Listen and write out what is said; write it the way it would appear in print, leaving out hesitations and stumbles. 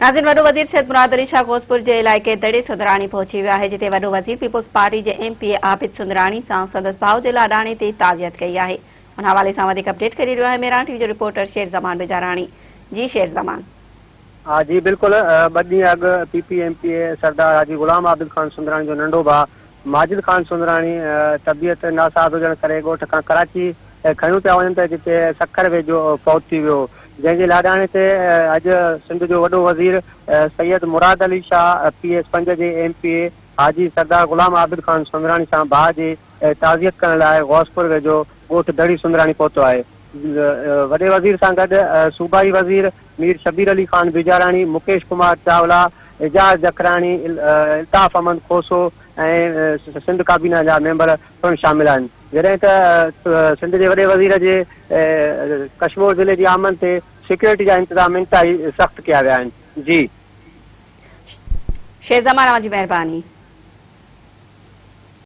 नाज़रीन, वॾो वज़ीर सैयद मुराद अली शाह ग़ौसपुर जे इलाइक़े दड़े सुंदराणी पहुची वियो आहे, जिते वॾो वज़ीर पीपुल्स पार्टी जे MP आबिद सुंदराणी सां संदसि भाउ जे लाॾाणे ते ताज़ियत कई आहे। उन हवाले सां वधीक अपडेट करे रहियो आहे मेरान टीवी जो रिपोर्टर शेर ज़मान बजाराणी। जी शेर ज़मान। हाँ जी बिल्कुल, ॿ ॾींहं अॻु PPMPA सरदार हाजी गुलाम आबिद खान सुंदराणी जो नंढो भाउ माजिद खान सुंदराणी तबियत नासाज़ हुजण करे ॻोठ खां कराची खयूं पिया वञनि त जिते सखर वेझो फौत थी वियो, जंहिंजे लाॾाणे ते अॼु सिंध जो वॾो वज़ीर सैयद मुराद अली शाह PS 5 जे MPA हाजी सरदार गुलाम आबिद खान सुंदराणी सां भाउ जी ताज़ियत करण लाइ ग़ौसपुर वेझो ॻोठ दड़ी सुंदराणी पहुतो आहे। वॾे वज़ीर सां गॾु सूबाई वज़ीर मीर शबीर अली खान बजाराणी, मुकेश कुमार चावला, एजाज जखराणी, इल्ताफ़ अहमद खोसो ऐं सिंध काबीना जा मेंबर पिणु शामिल आहिनि। जॾहिं त सिंध जे वॾे वज़ीर जे कश्मीर ज़िले जी आमद ते सिक्योरिटी जा इंतज़ाम इंतहाई सख़्तु कया विया आहिनि। जी शेर ज़मान जी महिरबानी।